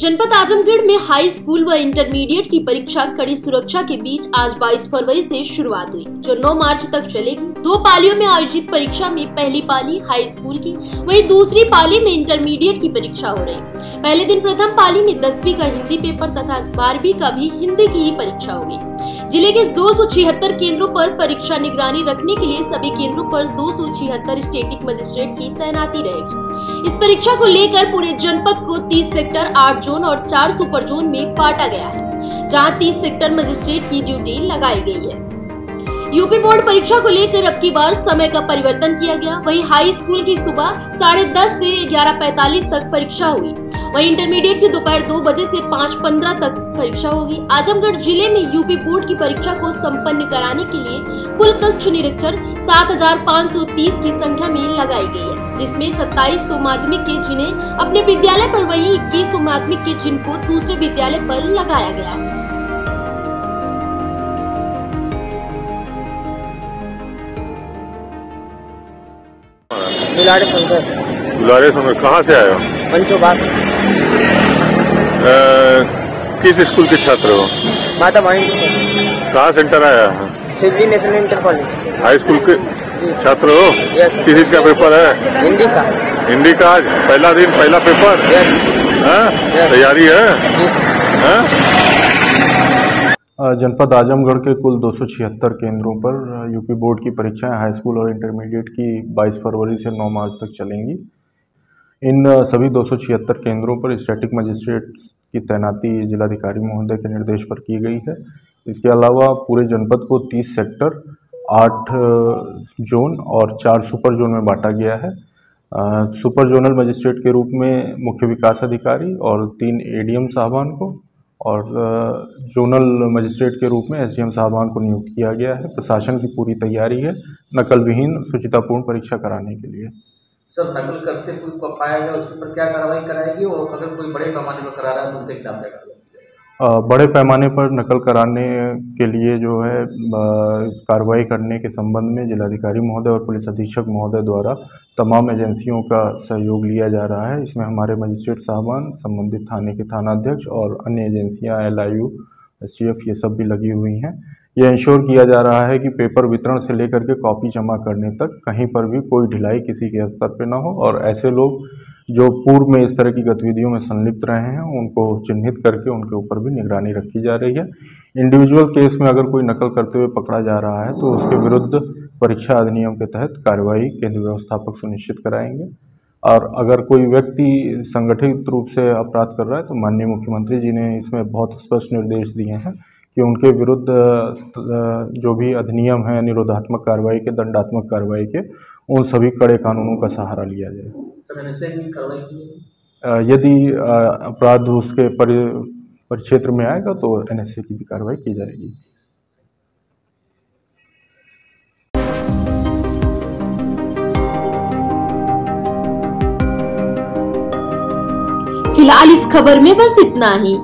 जनपद आजमगढ़ में high school व इंटरमीडिएट की परीक्षा कड़ी सुरक्षा के बीच आज 22 फरवरी से शुरुआत हुई, जो 9 मार्च तक चलेगी। 2 पालियों में आयोजित परीक्षा में पहली पाली हाई स्कूल की, वहीं दूसरी पाली में इंटरमीडिएट की परीक्षा हो रही। पहले दिन प्रथम पाली में 10वीं का हिंदी पेपर तथा 12वीं का भी हिंदी की ही परीक्षा होगी। जिले के 276 केंद्रों पर परीक्षा निगरानी रखने के लिए सभी केंद्रों पर 276 स्टैटिक मजिस्ट्रेट की तैनाती रहेगी। इस परीक्षा को लेकर पूरे जनपद को 30 सेक्टर, 8 जोन और 4 सुपर जोन में बांटा गया है, जहां 30 सेक्टर मजिस्ट्रेट की ड्यूटी लगाई गई है। यूपी बोर्ड परीक्षा को लेकर अब की बार समय का परिवर्तन किया गया। वहीं हाई स्कूल की सुबह 10:30 से 11:45 तक परीक्षा हुई, वहीं इंटरमीडिएट की दोपहर 2 बजे से 5:15 तक परीक्षा होगी। आजमगढ़ जिले में यूपी बोर्ड की परीक्षा को संपन्न कराने के लिए कुल कक्ष निरीक्षण 7,530 की संख्या में लगाई गई है, जिसमें 27 तो माध्यमिक के जिन्हें अपने विद्यालय पर, वहीं 21 तो माध्यमिक के जिनको दूसरे विद्यालय पर लगाया गया है। दुलारे शंकर कहाँ से आए हो? पंचोबाग। किस स्कूल के छात्र हो? माता वाणी। कहाँ सेंटर आया है? Sivli national inter college. High school के छात्र हो? यस। किस चीज का पेपर है? हिंदी का। हिंदी का आज पहला दिन, पहला पेपर। यस। तैयारी है? जनपद आजमगढ़ के कुल 276 केंद्रों पर यूपी बोर्ड की परीक्षाएं हाई स्कूल और इंटरमीडिएट की 22 फरवरी से 9 मार्च तक चलेंगी। इन सभी 276 केंद्रों पर स्टैटिक मजिस्ट्रेट की तैनाती जिलाधिकारी महोदय के निर्देश पर की गई है। इसके अलावा पूरे जनपद को 30 सेक्टर, 8 जोन और 4 सुपर जोन में बांटा गया है। सुपर जोनल मजिस्ट्रेट के रूप में मुख्य विकास अधिकारी और 3 एडीएम साहबान को और जोनल मजिस्ट्रेट के रूप में एसडीएम साहबान को नियुक्त किया गया है। प्रशासन की पूरी तैयारी है नकल विहीन शुचितापूर्ण परीक्षा कराने के लिए। सर, नकल करते कोई पाया गया उसके ऊपर क्या कार्रवाई कराएगी, और अगर कोई बड़े पैमाने पर करा रहा है तो उनके खिलाफ क्या कार्रवाई? बड़े पैमाने पर नकल कराने के लिए जो है कार्रवाई करने के संबंध में जिलाधिकारी महोदय और पुलिस अधीक्षक महोदय द्वारा तमाम एजेंसियों का सहयोग लिया जा रहा है। इसमें हमारे मजिस्ट्रेट साहबान, संबंधित थाने के थानाध्यक्ष और अन्य एजेंसियां, LIU, STF, ये सब भी लगी हुई हैं। यह इंश्योर किया जा रहा है कि पेपर वितरण से लेकर के कॉपी जमा करने तक कहीं पर भी कोई ढिलाई किसी के स्तर पर न हो, और ऐसे लोग जो पूर्व में इस तरह की गतिविधियों में संलिप्त रहे हैं उनको चिन्हित करके उनके ऊपर भी निगरानी रखी जा रही है। इंडिविजुअल केस में अगर कोई नकल करते हुए पकड़ा जा रहा है तो उसके विरुद्ध परीक्षा अधिनियम के तहत कार्रवाई केंद्र व्यवस्थापक सुनिश्चित कराएंगे। और अगर कोई व्यक्ति संगठित रूप से अपराध कर रहा है तो माननीय मुख्यमंत्री जी ने इसमें बहुत स्पष्ट निर्देश दिए हैं कि उनके विरुद्ध जो भी अधिनियम है निरोधात्मक कार्रवाई के, दंडात्मक कार्रवाई के, उन सभी कड़े कानूनों का सहारा लिया जाए। यदि अपराध उसके परिक्षेत्र में आएगा तो NSA की भी कार्रवाई की जाएगी। फिलहाल इस खबर में बस इतना ही।